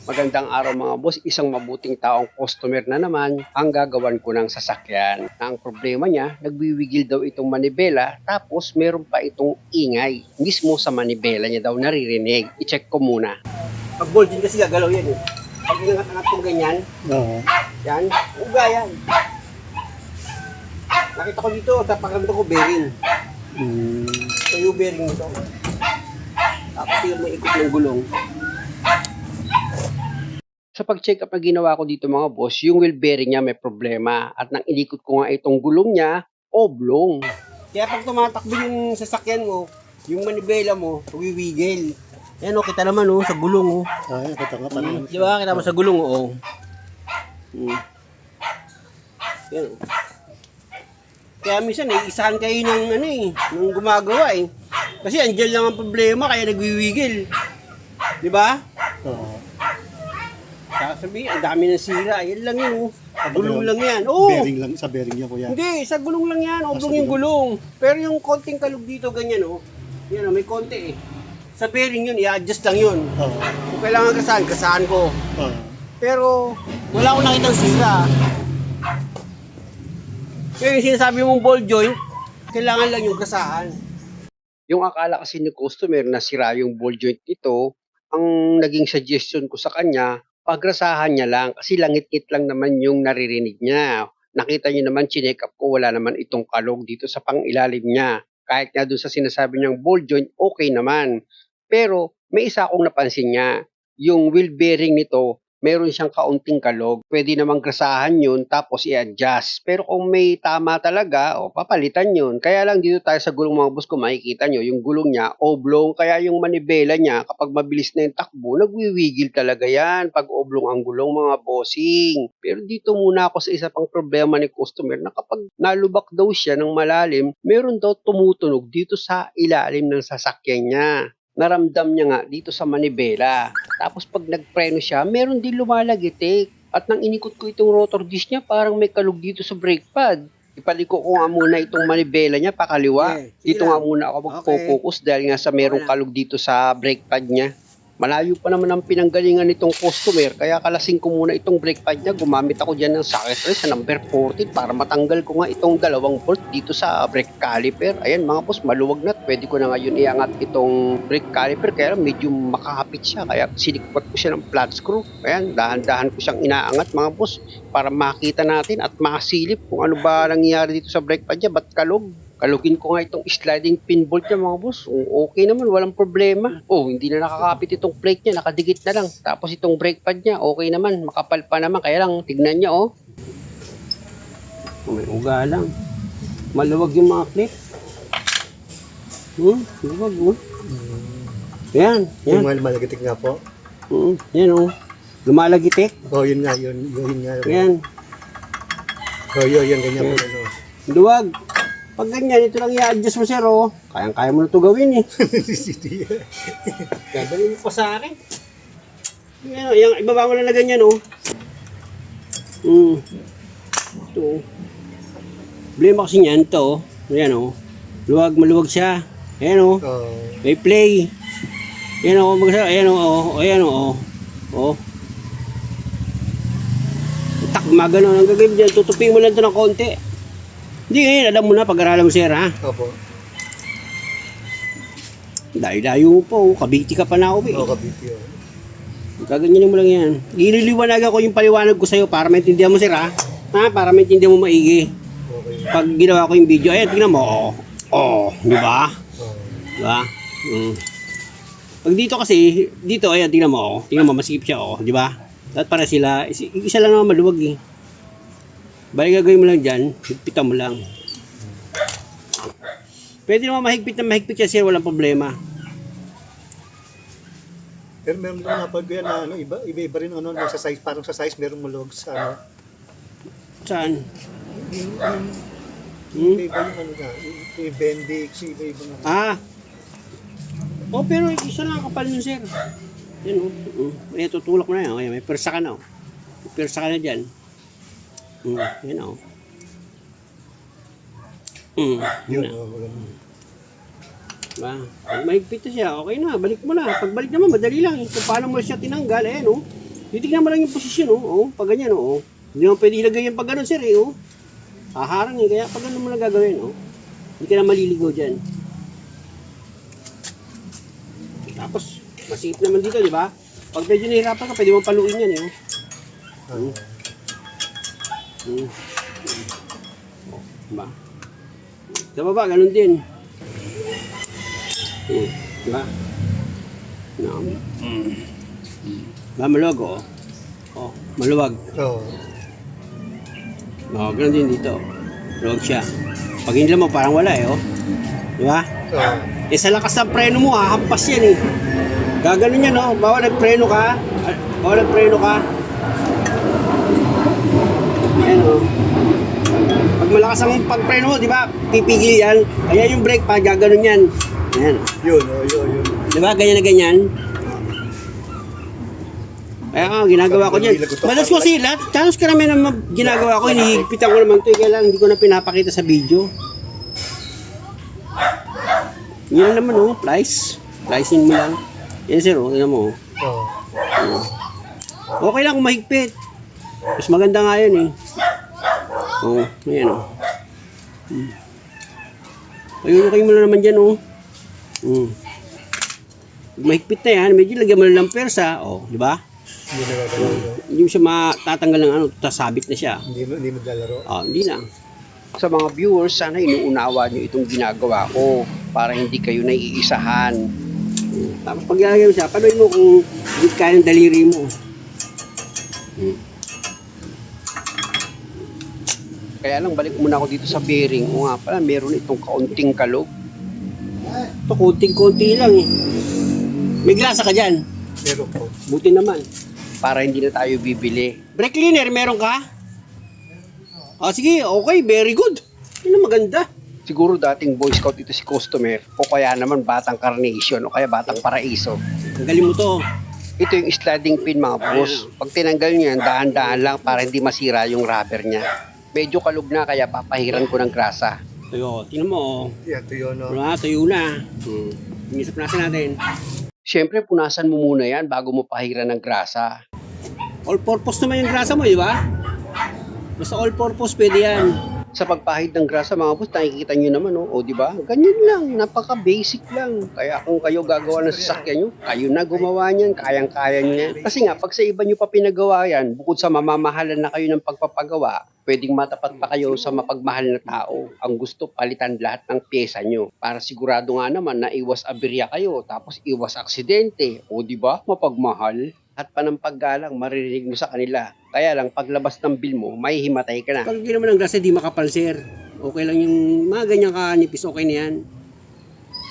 Magandang araw mga boss, isang mabuting taong customer na naman ang gagawan ko ng sasakyan. Ang problema niya, nagwiwigil daw itong manibela tapos meron pa itong ingay. Mismo sa manibela niya daw naririnig. I-check ko muna. Pag bolt din kasi gagalaw yan eh. Pag inangat-angat ko ganyan, yan, uga yan. Nakita ko dito, sa pakiramdam ko bearing. So yung bearing nito. Tapos yung may ikot ng gulong. Sa pag-check up na ginawa ko dito mga boss, yung wheel bearing niya may problema. At nang inikot ko nga itong gulong niya, oblong. Kaya pag tumatakbo yung sasakyan mo, yung manibela mo, uwiwigil. Yan o, kita naman o, sa gulong o. Ay, kita nga pala. Di ba? Kita mo sa gulong o. Yan o. Kaya minsan isahan kayo ng ng gumagawa eh. Kasi andyan lang ang problema, kaya nagwiwigil. Di ba? Oo. Sabi, ang dami ng sira. Yan lang yun. Gulong lang yan. Oo. Bearing lang, sa bearing niya kuya. Hindi, sa gulong lang yan. Oblong yung gulong. Pero yung konting kalug dito, ganyan o. Yan o, may konti eh. Sa bearing yun, i-adjust lang yun. Oo. Kung kailangan gasahan ko. Oo. Pero, wala akong nakitang sira. Kaya yung sinasabi mong ball joint, kailangan lang yung gasahan. Yung akala kasi ni customer na sira yung ball joint nito, ang naging suggestion ko sa kanya, pagrasahan niya lang kasi langit-ngit lang naman yung naririnig niya. Nakita niyo naman, chinek up ko, wala naman itong kalog dito sa pangilalim niya. Kahit nga doon sa sinasabi niyang ball joint, okay naman. Pero may isa akong napansin niya, yung wheel bearing nito, meron siyang kaunting kalog. Pwede namang grasahan yun tapos i-adjust. Pero kung may tama talaga, papalitan yun. Kaya lang dito tayo sa gulong mga boss, kung makikita nyo, yung gulong niya, oblong. Kaya yung manibela niya, kapag mabilis na yung takbo, nagwiwigil talaga yan pag oblong ang gulong mga bossing. Pero dito muna ako sa isa pang problema ni customer na kapag nalubak daw siya ng malalim, meron daw tumutunog dito sa ilalim ng sasakyan niya. Naramdam niya nga dito sa manibela. Tapos pag nagpreno siya, meron din lumalagitik. At nang inikot ko itong rotor disc niya, parang may kalug dito sa brake pad. Ipaliko ko nga muna itong manibela niya pakaliwa. Dito nga muna ako magpo-focus dahil nga sa merong kalug dito sa brake pad niya. Malayo pa naman ang pinanggalingan nitong customer, kaya kalasing ko muna itong brake pad niya. Gumamit ako dyan ng socket wrench sa number 14 para matanggal ko nga itong dalawang bolt dito sa brake caliper. Ayan mga boss, maluwag na. Pwede ko na ngayon iangat itong brake caliper, kaya medyo makakapit siya. Kaya sinikpat ko siya ng flat screw. Ayan, dahan-dahan ko siyang inaangat mga boss para makita natin at masilip kung ano ba nangyayari dito sa brake pad niya. Ba't kalog? Kalugin ko nga itong sliding pin bolt niya mga boss. Okay naman, walang problema. Hindi na nakakapit itong plate niya, nakadikit na lang. Tapos itong brake pad niya, okay naman, makapal pa naman. Kaya lang, tignan niya may uga lang. Maluwag yung mga clip. Maluwag Yan. Yung mga lumalagitik nga po. Yan lumalagitik. Yun nga, yun nga. Yan. Yun, ganyan po. Luwag. Pag ganyan, ito lang i-adjust mo sir, kayang-kaya mo na ito gawin eh. Gagawin mo pa sa akin. Yung ibaba mo na ganyan, Ito. Problema kasi niyan, ito, Ayan, luwag, maluwag siya. Ayan, may play. Ayan, ayan, Gumagano ang gagawin dyan, tutupin mo lang ito ng konti. Hindi ngayon, alam mo na, pag-aralan mo sir, ha? Opo. Layo mo po, kabiti ka pa na ako, eh. Kabiti, Gaganyanin mo lang yan. Ililiwanag ako yung paliwanag ko sa'yo para maintindihan mo sir, ha? Para maintindihan mo maigi. Okay. Pag ginawa ko yung video, ayan, tingnan mo, di ba? Di ba? Pag dito kasi, ayan, tingnan mo, masikip siya, di ba? At para sila, isa lang naman maluwag, eh. Bali gagawin mo lang dyan, higpitan mo lang. Pwede naman mahigpit yan sir, walang problema. Pero meron lang napag yan na iba rin sa size, parang sa size meron mulog sa Saan? Iba yung yung Bendix, iba nga. Pero isa lang kapal nun sir. Yan Ayan, tutulak mo na yan. Ayan, may persa ka na May persa ka na dyan. Yan Yun, Pag mahigpit na siya, okay na, balik mo na. Pagbalik naman, madali lang. Kung paano mo siya tinanggal, Titignan mo lang yung posisyon, oh. Pag ganyan, oh. Hindi mo pwede ilagay yan pag ganun, sir, eh, oh. Haharang eh, kaya pag ganun mo lang gagawin, oh. Hindi ka na maliligaw dyan. Tapos, masipit naman dito, di ba? Pag medyo nahihirapan ka, pwede mong paluin yan, eh, oh. Diba? Sa baba, ganun din. Diba? No. Diba, maluwag, oh. Oh, maluwag. Oo. Oh, ganun din dito. Maluwag siya. Pag hindi mo, parang wala, eh, oh. Diba? Oo. Eh, sa lakas ng preno mo, hahampas yan, eh. Gaganon yan, oh. Bawal nagpreno ka. Bawal nagpreno ka. Ayan, oh. Pag malakas ang pagpreno mo, di ba? Pipigil yan. Kaya yung brake pad, gaganon yan. Ayan. Yun, oh, yun. Di ba? Ganyan na ganyan. Kaya ginagawa ko dyan. Malas ko kasi lahat. Talos karami na ginagawa ko. Hinihigpitan ko naman ito. Kaya lang hindi ko na pinapakita sa video. Yan naman, oh. Plies. Pliesing mo lang. Yan, sir, oh. Tignan mo, oh. Oo. Okay lang kung mahigpit. Mas maganda nga yun, eh. Oo, ayan, oh. Ayun mo na naman dyan, oh. Pag mahigpit na yan, medyo lagyan mo na lang persa, oh, di ba? Hindi na gagalaw, no? Hindi mo siya matatanggal ng ano, tasabit na siya. Hindi mo lalaro. Oh, hindi na. Sa mga viewers, sana inuunawa nyo itong ginagawa ko para hindi kayo naiisahan. Tapos pag ginagawa mo siya, panuin mo kung hindi kaya ng daliri mo. Kaya lang, balik muna ako dito sa bearing. O nga pala, meron itong kaunting kalog. Ito, konting-konti lang eh. May grasa ka dyan. Meron po. Buti naman. Para hindi na tayo bibili. Brake cleaner, meron ka? Ah, sige, okay, very good. Yun ang maganda. Siguro dating Boy Scout ito si customer o kaya naman Batang Carnation o kaya Batang Paraiso. Tanggalin mo to. Ito yung sliding pin mga boss. Pag tinanggal nyo yan, daan-daan lang para hindi masira yung rubber niya. Medyo kalug na kaya papahiran ko ng grasa. Tuyo, tingnan mo. Yan, tuyo, no? Wala, tuyo na. Punasan natin. Siyempre, punasan mo muna yan bago mo pahiran ng grasa. All-purpose naman yung grasa mo, di ba? Basta all-purpose, pwede yan. Sa pagpahid ng grasa, mga boss, nakikita nyo naman, oh. O, di ba? Ganyan lang, napaka-basic lang. Kaya kung kayo gagawa ng sasakyan nyo, kayo na gumawa niyan, kayang-kaya nyo yan. Kasi nga, pag sa iba nyo pa pinagawa yan, bukod sa mamamahalan na kayo ng pagpapagawa, pwedeng matapat pa kayo sa mapagmahal na tao. Ang gusto, palitan lahat ng pyesa nyo. Para sigurado nga naman na iwas aberya kayo, tapos iwas aksidente. O, di ba? Mapagmahal. At pa ng paggalang, maririnig mo sa kanila. Kaya lang, paglabas ng bill mo, may himatay ka na. Pag hindi naman ng grasa, di makapal, sir. Okay lang yung mga ganyan kanipis, okay na yan.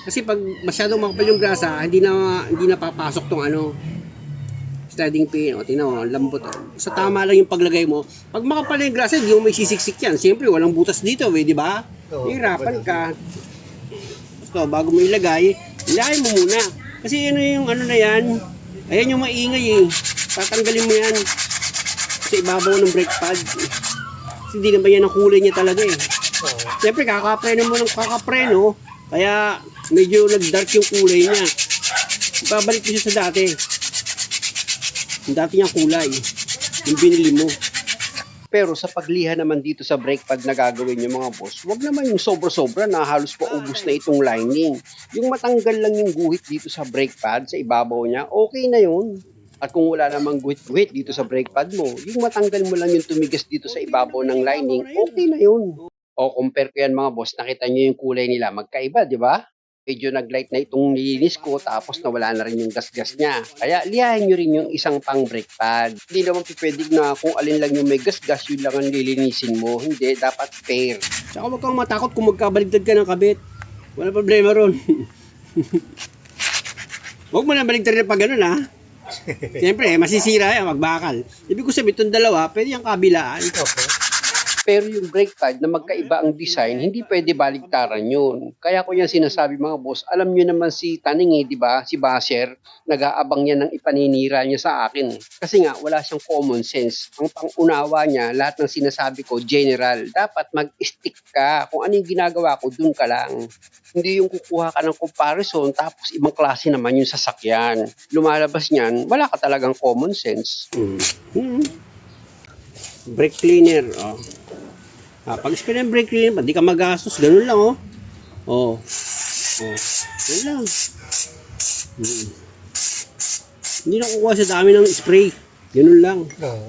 Kasi pag masyadong makapal yung grasa, hindi na papasok tong ano, sliding pin. O, tingnan mo, lambot. Sa tama lang yung paglagay mo. Pag makapal yung grasa, di mo may sisiksik yan. Siyempre, walang butas dito, di ba? Hirapan ka. So, bago mo ilagay mo muna. Kasi ano yung ano na yan, ayan yung maingay eh. Tatanggalin mo yan sa ibabaw ng brake pad. Kasi hindi naman yan ang kulay niya talaga eh. Siyempre kakapreno mo ng kakapreno, kaya medyo nag-dark yung kulay niya. Babalik ko siya sa dati. Yung dati niyang kulay. Yung binili mo. Pero sa pagliha naman dito sa brake pad na gagawin yung mga boss, wag naman yung sobra-sobra na halos paubos na itong lining. Yung matanggal lang yung guhit dito sa brake pad, sa ibabaw niya, okay na yun. At kung wala namang guhit-guhit dito sa brake pad mo, yung matanggal mo lang yung tumigas dito sa ibabaw ng lining, okay na yun. O compare ko yan mga boss, nakita nyo yung kulay nila, magkaiba, di ba? Medyo nag-light na itong nilinis ko tapos nawala na rin yung gas-gas niya. Kaya lihain nyo rin yung isang pang brake pad. Hindi naman pwedeng na kung alin lang yung may gas-gas, yun lang ang lilinisin mo. Hindi, dapat fair. Saka huwag kang matakot kung magkabaligtad ka ng kabit. Wala problema ron. Huwag mo na baligtad rin pag ganun ha. Siyempre, masisira yan, magbakal. Ibig ko sabihin, itong dalawa, pwede yung kabilaan. Okay. Pero yung brake pad na magkaiba ang design, hindi pwede baliktaran yun. Kaya ko yan sinasabi mga boss, alam nyo naman si Taning di ba? Si Basher, nag-aabang niya ng ipaninira niya sa akin. Kasi nga, wala siyang common sense. Ang pangunawa niya, lahat ng sinasabi ko, general. Dapat mag-stick ka. Kung ano yung ginagawa ko, dun ka lang. Hindi yung kukuha ka ng comparison, tapos ibang klase naman yung sasakyan. Lumalabas niyan, wala ka talagang common sense. Brake cleaner, oh. Pag-spray ng brake cleaner, hindi ka magastos, ganun lang, oh. Oh. Oh. Ganun lang. Hindi na kukuha sa dami ng spray. Ganun lang. Oo.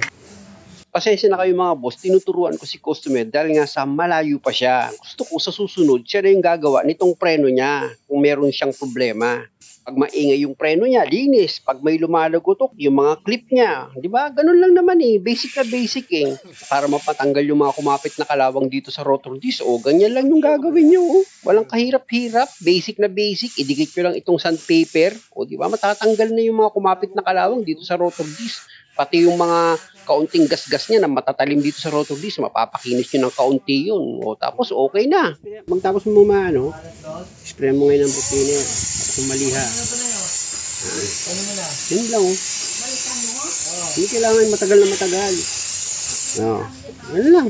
Pasensya na kayo mga boss, tinuturuan ko si customer dahil nga sa malayo pa siya. Gusto ko sa susunod, siya na yung gagawa nitong preno niya kung meron siyang problema. Pag maingay yung preno niya, linis. Pag may lumalagotok, yung mga clip niya. Di ba? Ganun lang naman eh. Basic na basic eh. Para mapatanggal yung mga kumapit na kalawang dito sa rotor disc. O, ganyan lang yung gagawin nyo. Oh. Walang kahirap-hirap. Basic na basic. Idikit nyo lang itong sandpaper. O, di ba? Matatanggal na yung mga kumapit na kalawang dito sa rotor disc. Pati yung mga kaunting gas-gas niya na matatalim dito sa rotor disc, mapapakinis nyo ng kaunti yun. O, tapos okay na. Magtapos mo maano, spray mo ngayon ng brake cleaner. Tapos maliha. Yun lang oh. Hindi kailangan matagal na matagal. Ano lang.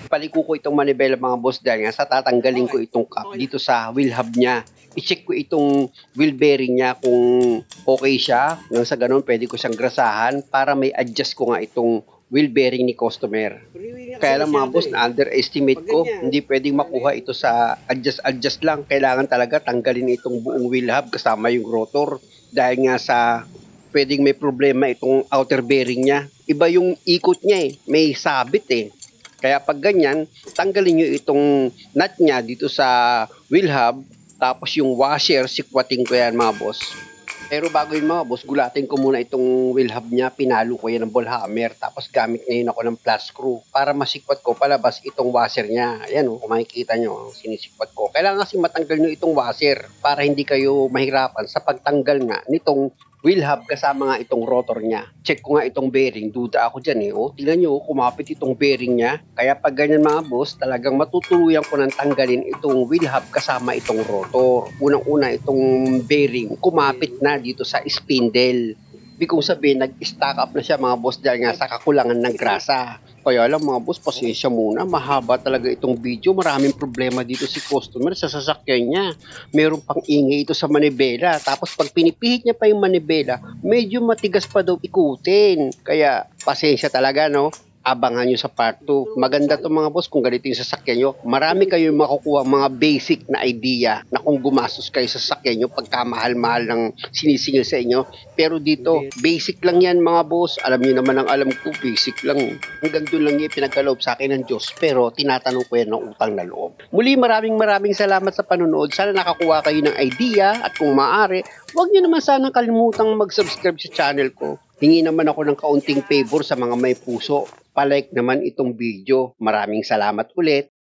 Paliko ko itong manibela mga boss dahil nga sa tatanggalin ko itong cap dito sa wheel hub niya. I-check ko itong wheel bearing niya kung okay siya. Nang sa ganun, pwede ko siyang grasahan para may adjust ko nga itong wheel bearing ni customer. Kaya lang mga boss, na-underestimate ko. Hindi pwedeng makuha ito sa adjust lang. Kailangan talaga tanggalin itong buong wheel hub kasama yung rotor. Dahil nga sa pwedeng may problema itong outer bearing niya. Iba yung ikot niya eh. May sabit eh. Kaya pag ganyan, tanggalin nyo itong nut niya dito sa wheel hub. Tapos yung washer, sikwatin ko yan mga boss. Pero bago yun mga boss, gulatin ko muna itong wheel hub niya. Pinalo ko yan ng ball hammer. Tapos gamit ngayon ako ng plus screw para masikwat ko palabas itong washer niya. Ayan o, kung makikita nyo, sinisikwat ko. Kailangan kasi matanggal nyo itong washer para hindi kayo mahirapan sa pagtanggal nga nitong wheel hub kasama nga itong rotor niya. Check ko nga itong bearing. Duda ako dyan eh. O, tingnan nyo, kumapit itong bearing niya. Kaya pag ganyan mga boss, talagang matutuluyan ko ng tanggalin itong wheel hub kasama itong rotor. Unang-una itong bearing, kumapit na dito sa spindle. Ibig kong sabihin, nag-stack up na siya mga boss dahil nga sa kakulangan ng grasa. Kaya lang mga boss, pasensya muna. Mahaba talaga itong video. Maraming problema dito si customer sa sasakyan niya. Meron pang ingay ito sa manibela. Tapos pag pinipihit niya pa yung manibela, medyo matigas pa daw ikutin. Kaya pasensya talaga no. Abangan nyo sa part 2. Maganda to mga boss kung ganito yung sasakyan nyo. Marami kayong makukuha mga basic na idea na kung gumastos kayo sa sasakyan nyo pagkamahal-mahal ng sinisingil sa inyo. Pero dito, basic lang yan mga boss. Alam nyo naman ang alam ko, basic lang. Hanggang doon lang yung pinagkaloob sa akin ng Diyos. Pero tinatanong ko yan ng utang na loob. Muli maraming salamat sa panonood. Sana nakakuha kayo ng idea at kung maaari, huwag nyo naman sana kalimutang mag-subscribe sa channel ko. Hingi naman ako ng kaunting favor sa mga may puso. Palike naman itong video. Maraming salamat ulit.